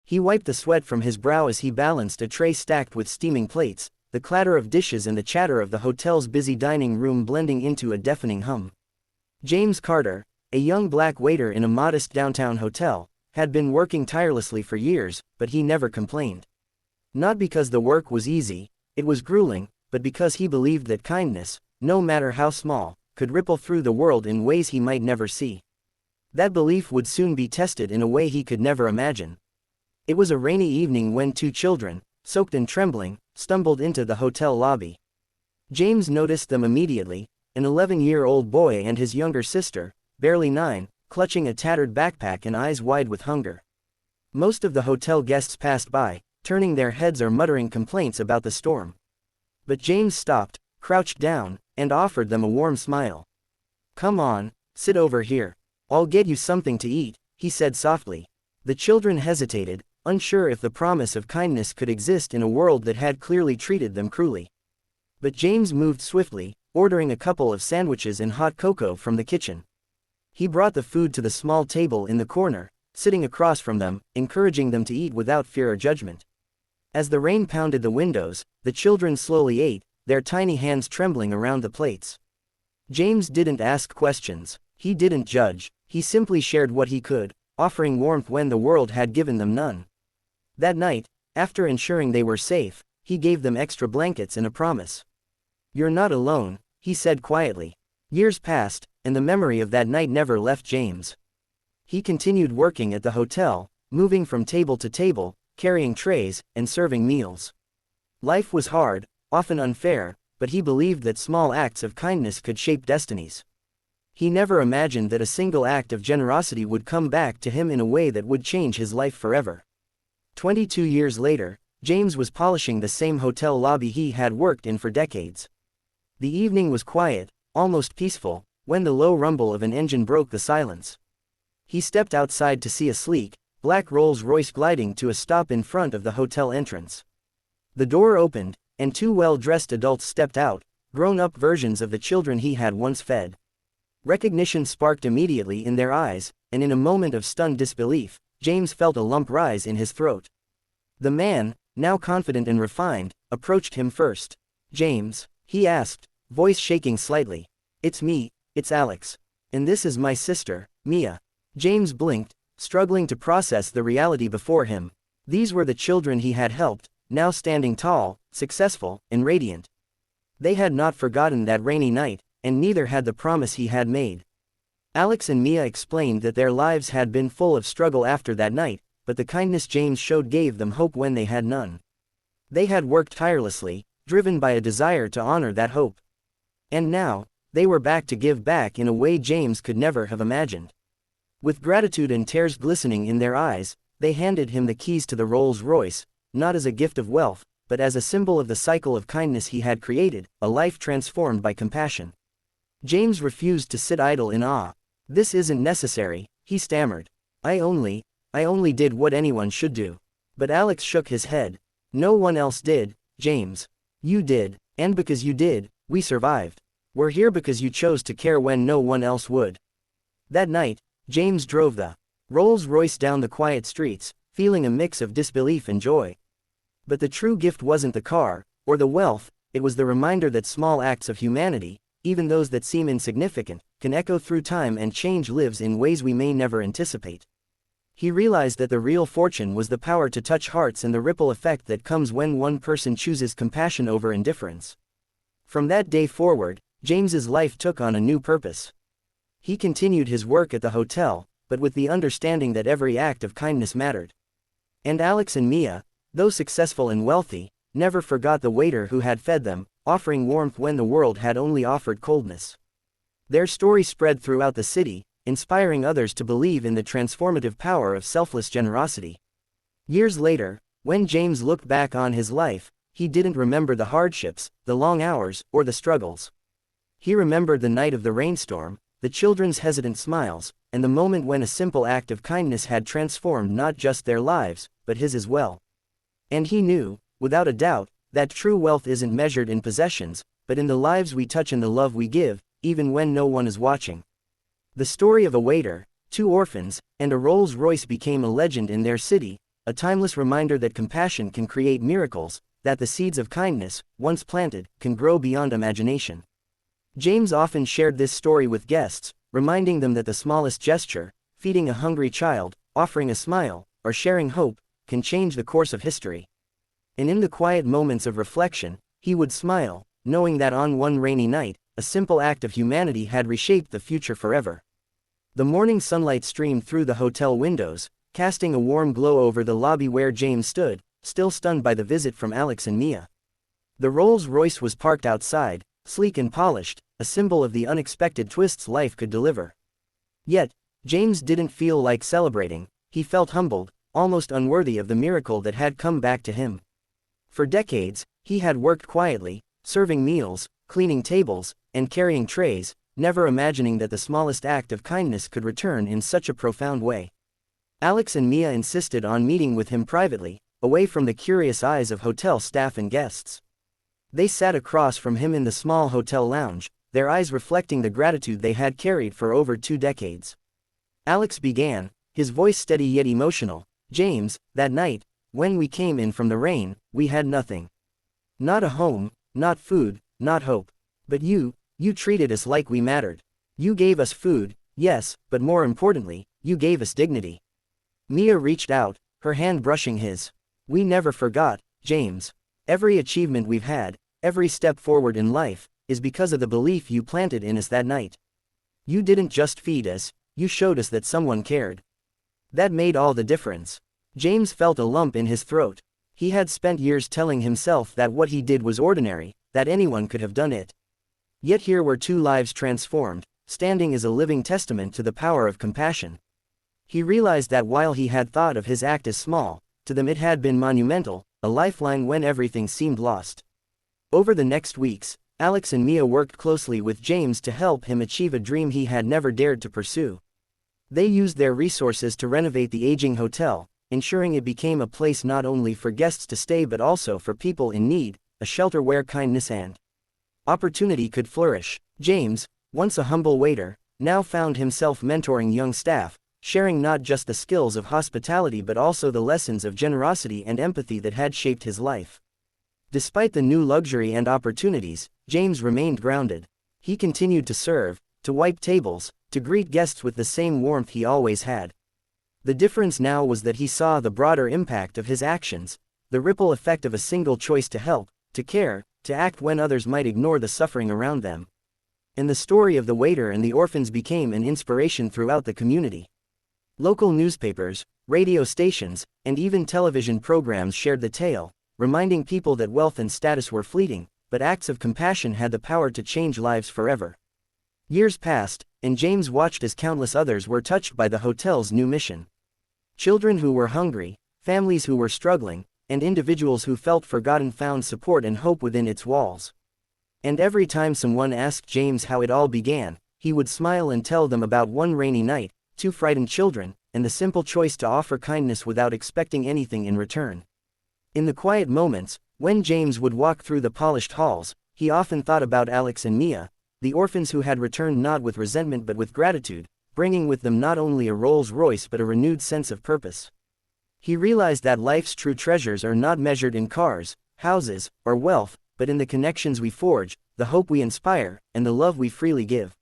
He wiped the sweat from his brow as he balanced a tray stacked with steaming plates, the clatter of dishes and the chatter of the hotel's busy dining room blending into a deafening hum. James Carter, a young black waiter in a modest downtown hotel, had been working tirelessly for years, but he never complained. Not because the work was easy, it was grueling, but because he believed that kindness, no matter how small, could ripple through the world in ways he might never see. That belief would soon be tested in a way he could never imagine. It was a rainy evening when two children, soaked and trembling, stumbled into the hotel lobby. James noticed them immediately, an 11-year-old boy and his younger sister, barely 9, clutching a tattered backpack and eyes wide with hunger. Most of the hotel guests passed by, turning their heads or muttering complaints about the storm. But James stopped, crouched down, and offered them a warm smile. "Come on, sit over here. I'll get you something to eat," he said softly. The children hesitated, unsure if the promise of kindness could exist in a world that had clearly treated them cruelly. But James moved swiftly, ordering a couple of sandwiches and hot cocoa from the kitchen. He brought the food to the small table in the corner, sitting across from them, encouraging them to eat without fear or judgment. As the rain pounded the windows, the children slowly ate, their tiny hands trembling around the plates. James didn't ask questions, he didn't judge, he simply shared what he could, offering warmth when the world had given them none. That night, after ensuring they were safe, he gave them extra blankets and a promise. "You're not alone," he said quietly. Years passed, and the memory of that night never left James. He continued working at the hotel, moving from table to table, carrying trays, and serving meals. Life was hard, often unfair, but he believed that small acts of kindness could shape destinies. He never imagined that a single act of generosity would come back to him in a way that would change his life forever. 22 years later, James was polishing the same hotel lobby he had worked in for decades. The evening was quiet, almost peaceful, when the low rumble of an engine broke the silence. He stepped outside to see a sleek, black Rolls-Royce gliding to a stop in front of the hotel entrance. The door opened, and two well-dressed adults stepped out, grown-up versions of the children he had once fed. Recognition sparked immediately in their eyes, and in a moment of stunned disbelief, James felt a lump rise in his throat. The man, now confident and refined, approached him first. "James," he asked, voice shaking slightly. "It's me, it's Alex. And this is my sister, Mia." James blinked, struggling to process the reality before him. These were the children he had helped, now standing tall, successful, and radiant. They had not forgotten that rainy night, and neither had the promise he had made. Alex and Mia explained that their lives had been full of struggle after that night, but the kindness James showed gave them hope when they had none. They had worked tirelessly, driven by a desire to honor that hope. And now, they were back to give back in a way James could never have imagined. With gratitude and tears glistening in their eyes, they handed him the keys to the Rolls-Royce, not as a gift of wealth, but as a symbol of the cycle of kindness he had created, a life transformed by compassion. James refused to sit idle in awe. "This isn't necessary," he stammered. I only did what anyone should do." But Alex shook his head. "No one else did, James. You did, and because you did, we survived. We're here because you chose to care when no one else would." That night, James drove the Rolls-Royce down the quiet streets, feeling a mix of disbelief and joy. But the true gift wasn't the car, or the wealth, it was the reminder that small acts of humanity, even those that seem insignificant, can echo through time and change lives in ways we may never anticipate. He realized that the real fortune was the power to touch hearts and the ripple effect that comes when one person chooses compassion over indifference. From that day forward, James's life took on a new purpose. He continued his work at the hotel, but with the understanding that every act of kindness mattered. And Alex and Mia, though successful and wealthy, never forgot the waiter who had fed them, offering warmth when the world had only offered coldness. Their story spread throughout the city, inspiring others to believe in the transformative power of selfless generosity. Years later, when James looked back on his life, he didn't remember the hardships, the long hours, or the struggles. He remembered the night of the rainstorm, the children's hesitant smiles, and the moment when a simple act of kindness had transformed not just their lives, but his as well. And he knew, without a doubt, that true wealth isn't measured in possessions, but in the lives we touch and the love we give, even when no one is watching. The story of a waiter, two orphans, and a Rolls-Royce became a legend in their city, a timeless reminder that compassion can create miracles, that the seeds of kindness, once planted, can grow beyond imagination. James often shared this story with guests, reminding them that the smallest gesture, feeding a hungry child, offering a smile, or sharing hope, can change the course of history. And in the quiet moments of reflection, he would smile, knowing that on one rainy night, a simple act of humanity had reshaped the future forever. The morning sunlight streamed through the hotel windows, casting a warm glow over the lobby where James stood, still stunned by the visit from Alex and Mia. The Rolls-Royce was parked outside, sleek and polished, a symbol of the unexpected twists life could deliver. Yet, James didn't feel like celebrating. He felt humbled, almost unworthy of the miracle that had come back to him. For decades, he had worked quietly, serving meals, cleaning tables, and carrying trays, never imagining that the smallest act of kindness could return in such a profound way. Alex and Mia insisted on meeting with him privately, away from the curious eyes of hotel staff and guests. They sat across from him in the small hotel lounge, their eyes reflecting the gratitude they had carried for over 2 decades. Alex began, his voice steady yet emotional. "James, that night, when we came in from the rain, we had nothing. Not a home, not food, not hope. But you treated us like we mattered. You gave us food, yes, but more importantly, you gave us dignity." Mia reached out, her hand brushing his. "We never forgot, James. Every achievement we've had, every step forward in life, is because of the belief you planted in us that night. You didn't just feed us, you showed us that someone cared. That made all the difference." James felt a lump in his throat. He had spent years telling himself that what he did was ordinary, that anyone could have done it. Yet here were 2 lives transformed, standing as a living testament to the power of compassion. He realized that while he had thought of his act as small, to them it had been monumental, a lifeline when everything seemed lost. Over the next weeks, Alex and Mia worked closely with James to help him achieve a dream he had never dared to pursue. They used their resources to renovate the aging hotel, ensuring it became a place not only for guests to stay but also for people in need, a shelter where kindness and opportunity could flourish. James, once a humble waiter, now found himself mentoring young staff, sharing not just the skills of hospitality but also the lessons of generosity and empathy that had shaped his life. Despite the new luxury and opportunities, James remained grounded. He continued to serve, to wipe tables, to greet guests with the same warmth he always had. The difference now was that he saw the broader impact of his actions, the ripple effect of a single choice to help, to care, to act when others might ignore the suffering around them. And the story of the waiter and the orphans became an inspiration throughout the community. Local newspapers, radio stations, and even television programs shared the tale, reminding people that wealth and status were fleeting, but acts of compassion had the power to change lives forever. Years passed, and James watched as countless others were touched by the hotel's new mission. Children who were hungry, families who were struggling, and individuals who felt forgotten found support and hope within its walls. And every time someone asked James how it all began, he would smile and tell them about one rainy night, 2 frightened children, and the simple choice to offer kindness without expecting anything in return. In the quiet moments, when James would walk through the polished halls, he often thought about Alex and Mia, the orphans who had returned not with resentment but with gratitude, bringing with them not only a Rolls-Royce but a renewed sense of purpose. He realized that life's true treasures are not measured in cars, houses, or wealth, but in the connections we forge, the hope we inspire, and the love we freely give.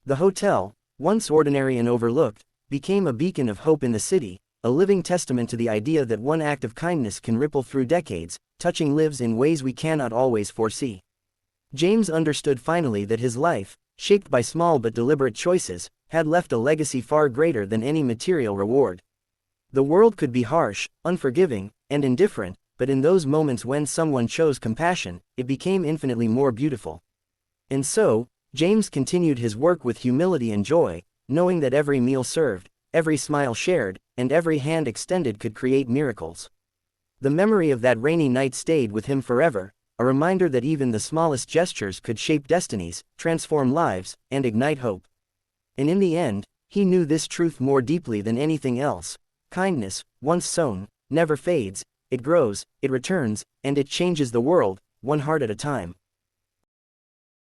The hotel, once ordinary and overlooked, became a beacon of hope in the city, a living testament to the idea that one act of kindness can ripple through decades, touching lives in ways we cannot always foresee. James understood finally that his life, shaped by small but deliberate choices, had left a legacy far greater than any material reward. The world could be harsh, unforgiving, and indifferent, but in those moments when someone chose compassion, it became infinitely more beautiful. And so, James continued his work with humility and joy, knowing that every meal served, every smile shared, and every hand extended could create miracles. The memory of that rainy night stayed with him forever, a reminder that even the smallest gestures could shape destinies, transform lives, and ignite hope. And in the end, he knew this truth more deeply than anything else. Kindness, once sown, never fades, it grows, it returns, and it changes the world, one heart at a time.